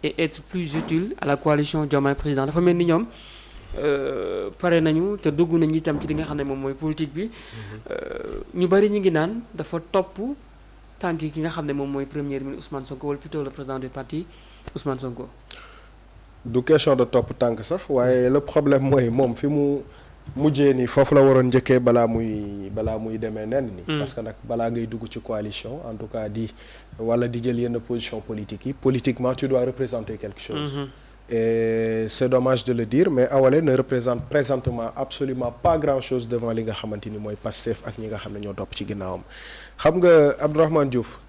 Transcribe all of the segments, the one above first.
et être plus utile à la coalition Diomaye président dafa mel ni ñoom pare nañu te dugg nañu itam ci li nga xam ne moom mooy politique bi ñu bari ñu ngi naan dafa topp tànk ki nga xam ne moom mooy premier ministre Ousmane Sonko wala plutôt le président du parti Ousmane Sonko. du question de topp tànk sax waaye le problème mooy moom fi mu mujjee ni foofu la waroon njëkkee balaa muy demee nen ni parce que nag balaa ngay dugg ci coalition en tout cas di jël yenn position politique yi politiquement tu dois représenter quelque chose. Et c'est dommage de le dire mais Awalé ne représente présentement absolument pas grand-chose devant li nga xamante ni mooy Pastef ak ñi nga xam ne ñoo topp ci ginnaawam. xam nga Abdourahmane Diouf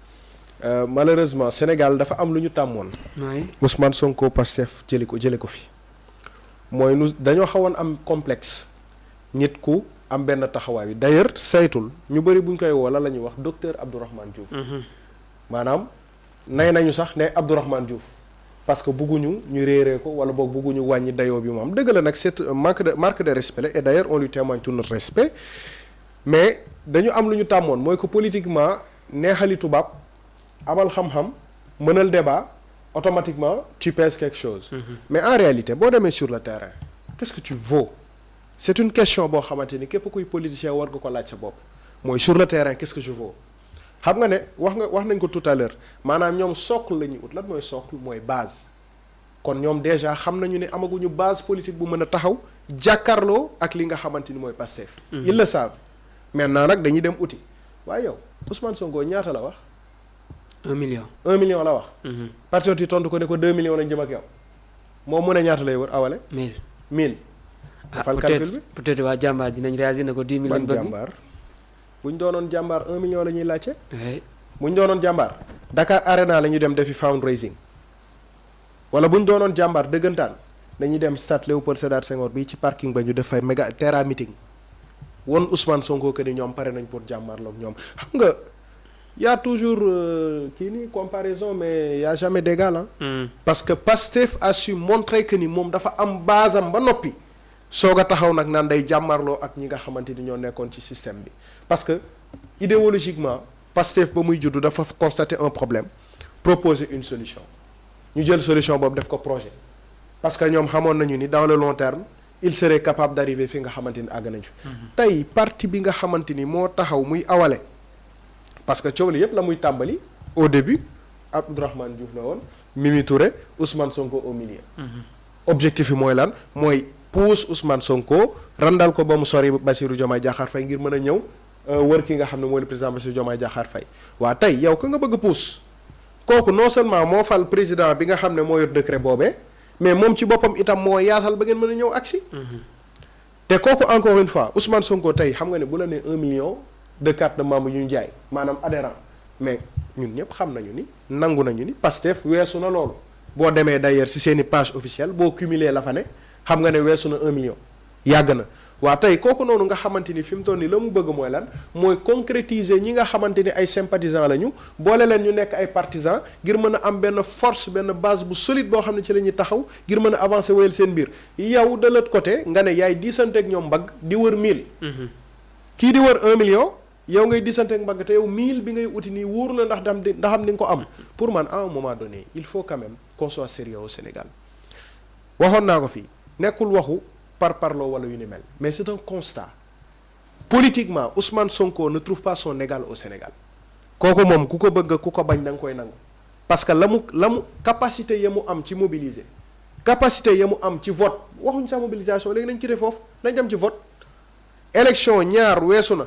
malheureusement Sénégal dafa am lu ñu tàmmoon. Ousmane Sonko Pastef jële ko fi mooy dañoo xawoon am complexe nit ku am benn taxawaay bi d'ailleurs saytul ñu bëri bu ñu koy woo la ñuy wax docteur Abdourahmane Diouf. maanaam nay nañu sax ne Abdourahmane Diouf. parce que bugguñu ñu réeree ko wala boog bugguñu wàññi dayoo bi mu am dëgg la nag c'est marque de respect et d'ailleurs on lui témoigne tout notre respect mais dañu am lu ñu tàmmoon mooy que politiquement neexali tubaab amal xam-xam mënal débat automatiquement tu pèses quelque chose. Mais en réalité boo demee sur le terrain qu'est-ce que tu vaux c'est une question boo xamante ni képp kuy politicien war nga ko laaj sa bopp mooy sur le terrain qu'est-ce que je vaux. xam nga ne wax nañ ko tout à l'heure maanaam ñoom socle la ñuy ut lan mooy socle mooy base kon ñoom déjà xam nañu ne amaguñu base politique bu mën a taxaw jàkkaarloo ak li nga xamante ni mooy Pastef. Ils le savent maintenant nag dañuy dem uti waaye yow Ousmane Sonko ñaata la wax. 1 million. 1 million la wax. patriote yi tontu ko ne ko 2 millions lañ jëm ak yow moom mu ne ñaata lay wër awale. 1000. defal calcul bi peut-être waa jàmbaar dinañ réagir na ko 10 000 lañ bëgg. jàmbaar bu ñu doonoon jàmbaar 1 million la ñuy laajte. bu ñu doonoon jàmbaar Dakar Arena la ñuy dem defi fundraising wala bu ñu doonoon jàmbaar dëggantaan dañuy dem stade Léopold Sédar Senghor bi ci parking ba ñu def fay méga terra meeting won Ousmane Sonko que ni ñoom pare nañ pour jàmbaarloog ñoom xam nga y a toujours comparaison mais y a jamais d'égal parce que Pastef a su montrer que ni moom dafa am base am ba noppi soog a taxaw nag naan day jàmmarloo ak ñi nga xamante ni ñoo nekkoon ci système bi parce que idéologiquement Pastef ba muy juddu dafa constater un problème proposer une solution ñu jël solution boobu def ko projet parce que ñoom xamoon nañu ni dans le long terme il serait capable d'arriver fi nga xamante ni àgg nañ fi tey parti bi nga xamante ni moo taxaw muy awale parce que coow li yépp la muy tàmbali au début Abdourahmane Diouf la woon Mimi Touré Ousmane Sonko au milieu objectif yi mooy lan mooy pousse Ousmane Sonko randal ko ba mu sori Bassirou Diomaye Diakhar Faye ngir mën a ñëw wër ki nga xam ne mooy le président Bassirou Diomaye Diakhar Faye waa tey yow ka nga bëgg a pousse kooku non seulement moo fal président bi nga xam ne moo yor décret boobee mais moom ci boppam itam moo yaasal ba ngeen mën a ñëw agsi te kooku encore une fois Ousmane Sonko tey xam nga ne bu la nee 1 million de cartes de membres yu ñu jaay maanaam adhérent mais ñun ñëpp xam nañu ni nangu nañu ni Pastef weesu na loolu boo demee d'ailleurs ci seeni page officielle boo cumuler la fa ne xam nga ne weesu na 1 million yàgg na waa tey kooku noonu nga xamante ni fi mu toll nii la mu bëgg mooy lan mooy concrétiser ñi nga xamante ni ay sympathisants lañu boole leen ñu nekk ay partisans ngir mën a am benn force benn base bu solide boo xam ne ci la ñuy taxaw ngir mën a avancer wéyal seen mbir yow de l'autre côté nga ne yaay diisanteeg ñoom mbagg di wër 1000. kii di wër 1 million yow ngay diisanteeg mbagg te yow 1000 bi ngay uti nii wóoru la ndax di nga ko am pour man à un moment donné il faut quand même qu'on soit sérieux au Sénégal waxoon naa ko fii nekkul waxu. par parloo wala yu ni mel mais c'est un constat politiquement Ousmane Sonko ne trouve pas son égal au Sénégal kooku moom ku ko bëgg ku ko bañ da nga koy nangu parce que la mu capacité ya mu am ci mobiliser capacité ya mu am ci vote waxuñ sa mobilisation léegi nañ quitté foofu nañ dem ci vote élection ñaar weesu na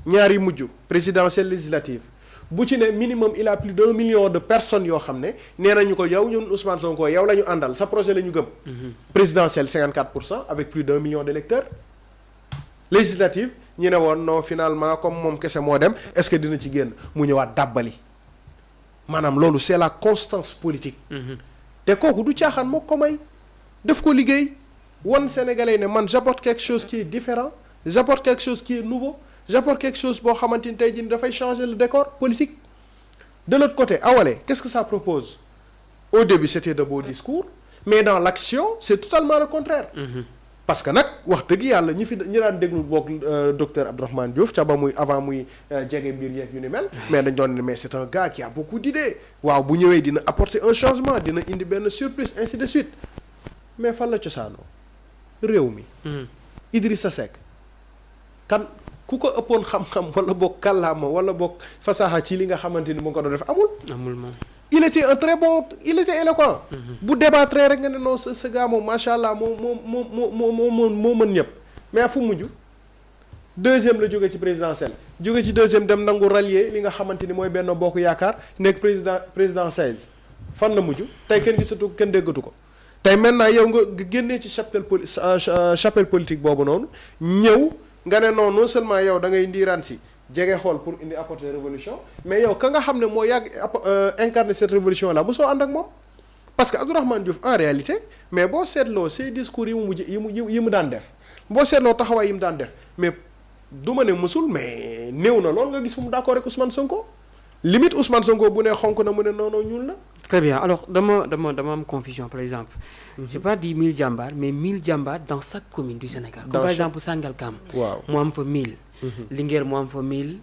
ñaar yi mujj présidentielle législative bu ci ne minimum il a plus d'1 million de personnes yoo xam ne nee nañu ko yow ñun Ousmane Sonko yow la ñu àndal sa projet la ñu gëm. présidentielle 54% avec plus d'1 million d'électeurs. législative ñu ne woon non finalement comme moom kese moo dem est-ce que dina ci génn mu ñëwaat dàbbali maanaam loolu c'est la constance politique. te kooku du caaxaan moo ko may def ko liggéey wan Sénégalais ne man j'apporte quelque chose qui est différent j'apporte quelque chose qui est nouveau. j'apporte quelque chose boo xamante ni tey jii dafay changer le décor politique de l'autre côté Awalé qu'est-ce que ça propose au début c'était de beaux discours mais dans l'action c'est totalement le contraire parce que nag wax dëgg yàlla ñi daan déglu boog docteur Abdourahmane Diouf ca ba muy avant muy jege mbir yeeg yu ni mel mais dañ doon ne mais c'est un gars qui a beaucoup d'idées waaw bu ñëwee dina apporter un changement dina indi benn surprise ainsi de suite mais fan la cosaanoo réew mi Idrissa Seck kan ku ko ëppoon xam-xam wala boog kàllaama wala boog fasaxa ci li nga xamante ni mu ngi ko doon def amul moom il était un très bon il était éloquent bu débattre rek nga ne non ce gars moom macha allah moo mën ñëpp mais fu mujj deuxième la jóge ci présidentielle jóge ci deuxième dem nangu rallier li nga xamante ni mooy Benno Bokk Yaakaar nekk président 16 fan la mujj tey kenn gisatu kenn déggatu ko tey maintenant yow nga génnee ci chapelle politique boobu noonu ñëw nga ne non seulement yow da ngay ndiiraan si jege xool pour indi apporter révolution mais yow ka nga xam ne moo yàgg incarner cette révolution là bu soo ànd ak moom parce que Abdourahmane Diouf en réalité mais boo seetloo ces discours yi mu daan def boo seetloo taxawaay yi mu daan def mais du ma ne mësul mais néew na lool nga gis fu mu d'accord rek Ousmane Sonko limite Ousmane Sonko bu ne xonk na mu ne non ñuul na. très bien alors dama am confusion par exemple. c'est pas 10 000 jàmbaar mais 1000 jàmbaar dans chaque commune du Sénégal. comme par exemple Sangalkam. waaw mu am fa 1000. Linguère mu am fa 1000.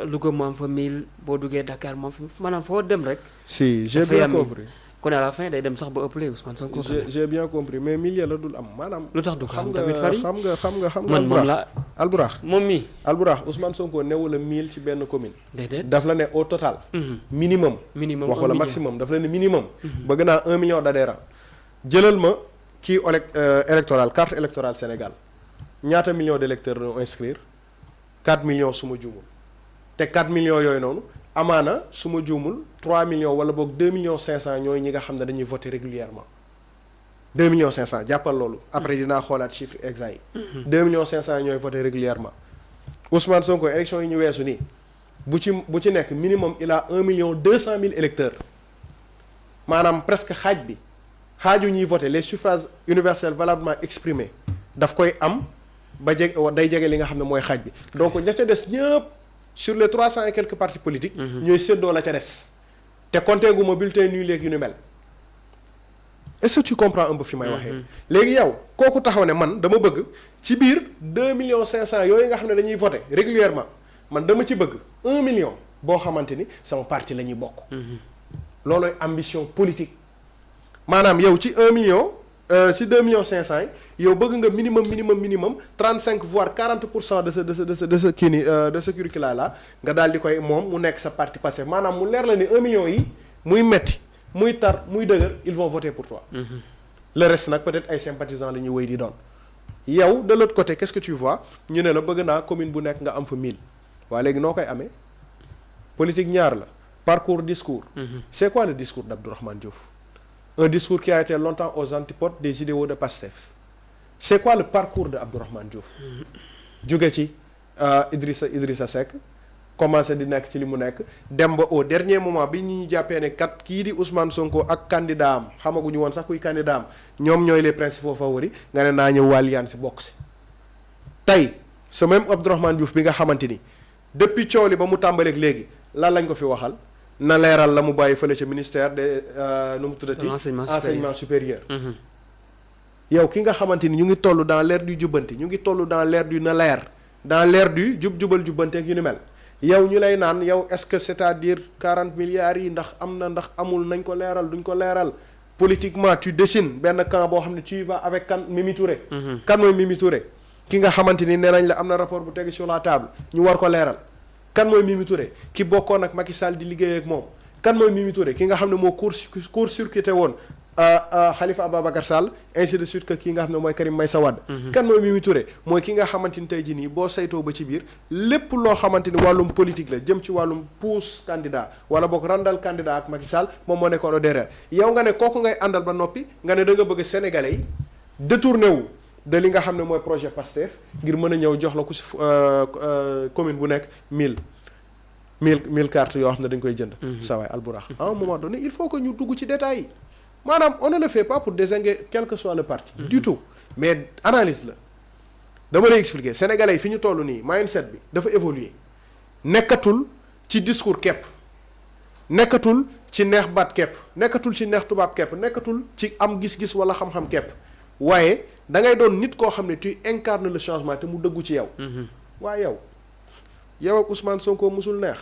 Louga mu am fa 1000 boo duggee Dakar mu am fa maanaam foo dem rek. si j'ai bien compris. kon à la fin day dem sax ba ëppale Ousmane Sonko. j'ai bien compris mais 1000 la dul am maanaam. lu tax du ko am tamit fari xam nga man moom la Alburax moom mii. Alburax Ousmane Sonko newul a 1000 ci benn commune. déedéet daf la ne au total. minimum wax wala maximum daf la ne minimum. bëgg naa 1 million d'adhérents. jëlal ma kii électoral carte électorale Sénégal ñaata millions d'électeurs ñoo inscrire 4 millions su ma juumul te 4 millions yooyu noonu amaana su ma juumul 3 millions wala boog 2 millions 500 ñooy ñi nga xam ne dañuy voter régulièrement 2 millions 500 jàppal loolu. après dinaa xoolaat chiffre exact yi. 2 millions 500 ñooy voter régulièrement Ousmane Sonko élection yi ñu weesu nii bu ci nekk minimum il a 1 million 200 000 électeurs maanaam presque xaaju ñuy voter les suffrages universels valablement exprimés daf koy am ba day jege li nga xam ne mooy xaaj bi donc ña ca des ñëpp sur les 300 et quelques partis politiques. ñooy séddoo la ca des. te compté gu ma bulletin nul yu ni mel est-ce que tu comprends un peu fi may waxee. léegi yow kooku taxaw ne man dama bëgg ci biir 2 millions 500 yooyu nga xam ne dañuy voter régulièrement man dama ci bëgg 1 million boo xamante ni sama parti la ñuy bokk. loolooy ambition politique. maanaam yow ci 1 million ci 2 millions 500 yi yow bëgg nga minimum 35 voire 40% de ce kii nii de ce curricula là nga daal di koy moom mu nekk sa parti passé maanaam mu leer la ni 1 million yi muy metti muy tar muy dëgër ils vont voter pour toi. le reste nag peut-être ay sympathisants la ñuy wéy di doon. yow de l'autre côté qu'est-ce que tu vois ñu ne la bëgg naa commune bu nekk nga am fa 1000 waa léegi noo koy amee politique ñaar la parcours discours. C'est quoi le discours d'Abdourahmane Diouf? Un discours qui a été longtemps aux antipodes des idéaux de Pastef. C'est quoi le parcours de Abdourahmane Diouf? jóge ci Idrissa Seck commencé di nekk ci li mu nekk dem ba au dernier moment bi ñu jàppee ne kat kii di Ousmane Sonko ak candidat am xamaguñu woon sax kuy candidat am ñoom ñooy les principaux favoris nga ne naa ñëw wàlliyaan si bokk si. tey ce même Abdourahmane Diouf bi nga xamante ni depuis coow li ba mu tàmbaleeg léegi lan lañ ko fi waxal. na leeral la mu bàyyi fële ca ministère de nu mu tuddati enseignement supérieur. yow ki nga xamante ni ñu ngi toll dans l'ère du jubbanti ñu ngi toll dans l'ère du na leer dans l'ère du jubal jubbante ak yu ni mel yow ñu lay naan yow est-ce que c'est-à-dire 40 milliards yi ndax am na ndax amul nañ ko leeral duñ ko leeral politiquement tu dessines benn camp boo xam ne tu vas avec kan Mimi Touré. kan mooy Mimi Touré ki nga xamante ni nee nañ la am na rapport bu tegu sur la table ñu war ko leeral. kan mooy Mimi Touré ki bokkoon ak Macky Sall di liggéey ak moom kan mooy Mimi Touré ki nga xam ne moo court-circuité woon Khalifa Ababacar Sall ainsi de suite que ki nga xam ne mooy Karim Meïssa Wade. kan mooy Mimi Touré mooy ki nga xamante ni tey jii nii boo saytoo ba ci biir lépp loo xamante ni wàllum politique la jëm ci wàllum pousse candidat wala boog randal candidat ak Macky Sall moom moo nekkoon au derrière yow nga ne kooku ngay àndal ba noppi nga ne da nga bëgg Sénégalais yi détourné wu. de li nga xam ne mooy projet PASTEF ngir mën a ñëw jox la ku si commune bu nekk 1000 cartes yoo xam ne dañ koy jënd. saa waay Alburax à un moment donné il faut que ñu dugg ci détails yi maanaam on ne le fait pas pour désinguer quel que soit le parti. du tout mais analyse la dama lay expliquer sénégalais yi fi ñu toll nii mindset bi dafa évoluer nekkatul ci discours képp nekkatul ci neex baat képp nekkatul ci neex tubaab képp nekkatul ci am gis-gis wala xam-xam képp. waaye da ngay doon nit koo xam ne tu incarnes le changement te mu dëggu ci yow. waaye yow ak Ousmane Sonko musul neex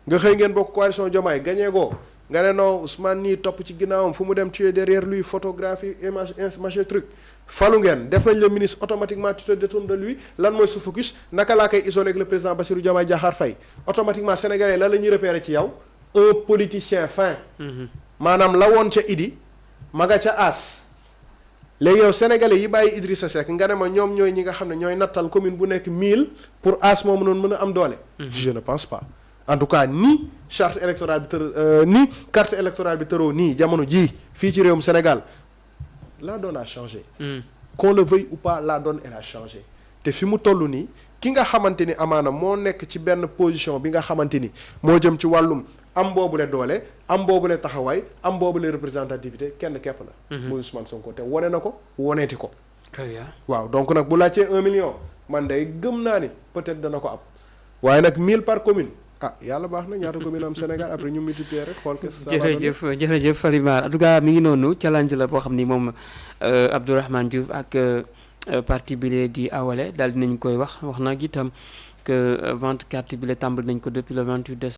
nga xëy ngeen bokk coalition Diomaye gagné goo nga ne non Ousmane nii topp ci ginnaawam fu mu dem tu es derrière lui photographie image machin truc falu ngeen def nañ le ministre automatiquement tu te détournes de lui lan mooy su focus naka laa koy isolé ak le président Bassirou Diomaye Diakhar Faye automatiquement sénégalais lan la ñuy repérer ci yow un politicien fin. maanaam la woon ca Idi ma nga ca As. léegi yow sénégalais yi bàyyi Idrissa Seck nga ne ma ñoom ñooy ñi nga xam ne ñooy nattal commune bu nekk 1000 pour As moomu noonu mën a am doole. Je ne pense pas en tout cas ni charte électorale bi ni carte électorale bi tëroo nii jamono jii fii ci réewum Sénégal la donne a changé. Qu'on le veuille ou pas la donne elle a changé te fi mu toll nii ki nga xamante ni amaana moo nekk ci benn position bi nga xamante ni moo jëm ci wàllum am boobule doole am boobule taxawaay am boobule représentativité kenn képp la. muy Ousmane Sonko te wone na ko woneeti ko. très bien waaw donc nag bu laajtee 1 million man day gëm naa ni peut-être dana ko am waaye nag 1000 par commune yàlla baax na ñaata commune am Sénégal après ñu multiplier rek xool que ça jërëjëf Farimar en tout cas mi ngi noonu challenge la boo xam ni moom Abdourahmane Diouf ak parti bi lee di Awalé daal dinañ koy wax nag itam que vente carte bi la tàmbali nañ ko depuis le 28 décembre